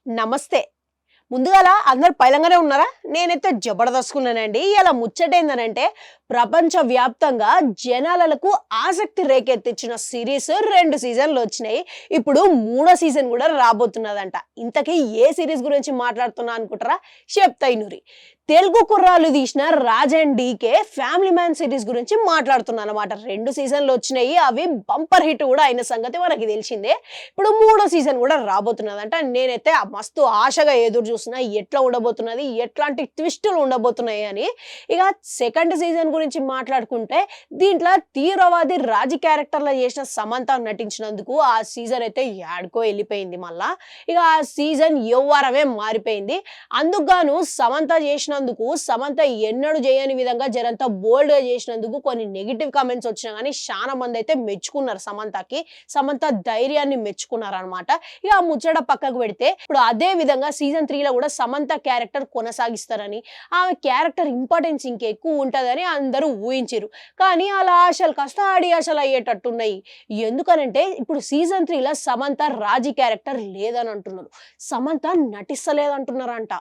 నమస్తే. ముందుగాల అందరూ పైలంగానే ఉన్నారా? నేనైతే జబర్దస్తుకున్నానండి. ఇలా ముచ్చటేందనంటే ప్రపంచవ్యాప్తంగా జనాలకు ఆసక్తి రేకెత్తించిన సీరీస్ 2 సీజన్‌లు వచ్చినాయి. ఇప్పుడు మూడో సీజన్ కూడా రాబోతున్నదంట. ఇంతకీ ఏ సీరీస్ గురించి మాట్లాడుతున్నా అనుకుంటారా? చెప్తా ఇనుర్రి. తెలుగు కుర్రాళ్ళు తీసిన 'Raj and DK' family man series గురించి మాట్లాడుతున్నానన్నమాట. 2 సీజన్‌లు వచ్చినాయి. అవి బంపర్ హిట్ కూడా అయిన సంగతి మనకి తెలిసిందే. ఇప్పుడు మూడో సీజన్ కూడా రాబోతున్నదంట. నేనైతే మస్తు ఆశగా ఎదురు చూస్తున్నా. ఎట్లా ఉండబోతున్నది? ఎట్లాంటి ట్విస్టులు ఉండబోతున్నాయి అని. ఇక సెకండ్ సీజన్ గురించి మాట్లాడుకుంటే దీంట్లో తీవ్రవాది రాజీ క్యారెక్టర్లో చేసిన సమంత నటించినందుకు ఆ సీజన్ అయితే యాడ్కో వెళ్ళిపోయింది. మళ్ళా ఇక ఆ సీజన్ యవ్వారమే మారిపోయింది. అందుకుగాను సమంత చేసినందుకు, సమంత ఎన్నడూ చేయని విధంగా జరంతా బోల్డ్ గా చేసినందుకు కొన్ని నెగిటివ్ కామెంట్స్ వచ్చినా కానీ చాలా మంది అయితే మెచ్చుకున్నారు సమంతకి. సమంత ధైర్యాన్ని మెచ్చుకున్నారు అనమాట. ఇక ఆ ముచ్చట పక్కకు పెడితే ఇప్పుడు అదే విధంగా సీజన్ 3 లో కూడా సమంత క్యారెక్టర్ కొనసాగిస్తారని, ఆమె క్యారెక్టర్ ఇంపార్టెన్స్ ఇంకెక్కువ ఉంటదని అందరూ ఊహించారు. కానీ అలా ఆశలు కాస్త ఆడి ఆశలు అయ్యేటట్టున్నాయి. ఎందుకనంటే ఇప్పుడు సీజన్ 3 లో సమంత రాజీ క్యారెక్టర్ లేదని అంటున్నారు. సమంత నటిస్తలేదంటున్నారంట.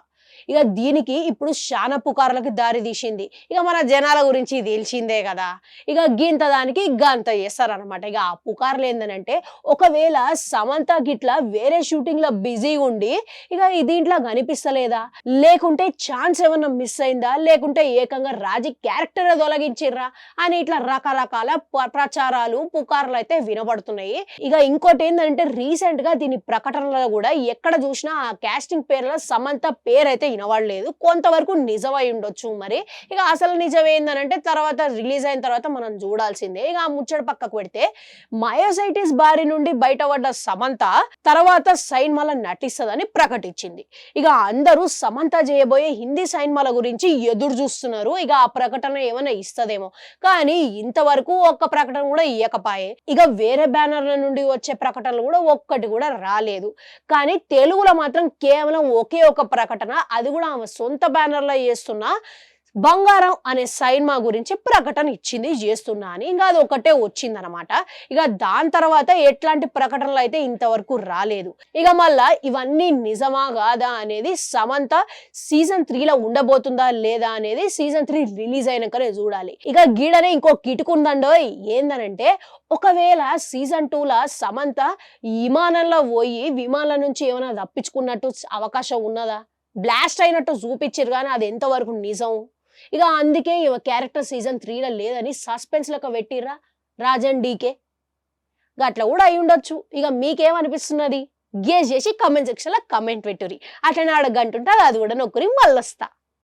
ఇక దీనికి ఇప్పుడు శానా పుకార్లకు దారి తీసింది. ఇక మన జనాల గురించి తెలిసిందే కదా. ఇక గింత దానికి గంత చేస్తారనమాట. ఇక ఆ పుకార్లు ఏందనంటే ఒకవేళ సమంత గిట్లా వేరే షూటింగ్ లో బిజీగా ఉండి ఇక దీంట్లో కనిపిస్తలేదా, లేకుంటే ఛాన్స్ ఏమన్నా మిస్ అయిందా, లేకుంటే ఏకంగా రాజీ క్యారెక్టర్ తొలగించిర్రా అని ఇట్లా రకరకాల ప్రచారాలు పుకార్లు అయితే వినబడుతున్నాయి. ఇక ఇంకోటి ఏంటంటే రీసెంట్ గా దీని ప్రకటనలో కూడా ఎక్కడ చూసినా ఆ కాస్టింగ్ పేర్లో సమంత పేరు అయితే వినబడలేదు. కొంతవరకు నిజమై ఉండొచ్చు మరి. ఇక అసలు నిజం ఏందనంటే తర్వాత రిలీజ్ అయిన తర్వాత మనం చూడాల్సిందే. ఇక ఆ ముచ్చట పక్కకు పెడితే మయోసైటిస్ బారి నుండి బయటపడ్డ సమంత తర్వాత సైన్మాల నటిస్తుందని ప్రకటించింది. ఇక అందరూ సమంత చేయబోయే హిందీ సైన్మాల గురించి ఎదురు చూస్తున్నారు. ఇక ఆ ప్రకటన ఏమైనా ఇస్తదేమో, కానీ ఇంతవరకు ఒక్క ప్రకటన కూడా ఇయ్యకపాయే. ఇక వేరే బ్యానర్ల నుండి వచ్చే ప్రకటనలు కూడా ఒక్కటి కూడా రాలేదు. కానీ తెలుగులో మాత్రం కేవలం ఒకే ఒక ప్రకటన, అది కూడా ఆమె సొంత బ్యానర్లో చేస్తున్న బంగారం అనే సైన్మా గురించి ప్రకటన ఇచ్చింది చేస్తున్నా అని. ఇంకా అది ఒకటే వచ్చిందనమాట. ఇక దాని తర్వాత ఎట్లాంటి ప్రకటనలు అయితే ఇంతవరకు రాలేదు. ఇక మళ్ళా ఇవన్నీ నిజమా కాదా అనేది సమంత సీజన్ 3 లో ఉండబోతుందా లేదా అనేది సీజన్ 3 రిలీజ్ అయినాకనే చూడాలి. ఇక గీడనే ఇంకో కిటుకుందండో. ఏందనంటే ఒకవేళ సీజన్ 2 లో సమంత విమానంలో పోయి విమానం నుంచి ఏమైనా తప్పించుకున్నట్టు అవకాశం ఉన్నదా? బ్లాస్ట్ అయినట్టు చూపించారు కానీ అది ఎంతవరకు నిజం? ఇక అందుకే క్యారెక్టర్ సీజన్ 3 లో లేదని సస్పెన్స్ లెక్క పెట్టిర్రా రాజ్ అండ్ డీకే. గట్లా కూడా అయి ఉండొచ్చు. ఇక మీకేమనిపిస్తున్నది? గేజ్ చేసి కమెంట్ సెక్షన్ లో కమెంట్ పెట్టుర్రి. అట్లనే ఆడ గంట ఉంటుంది, అది కూడా నొక్కురి మళ్ళొస్తా.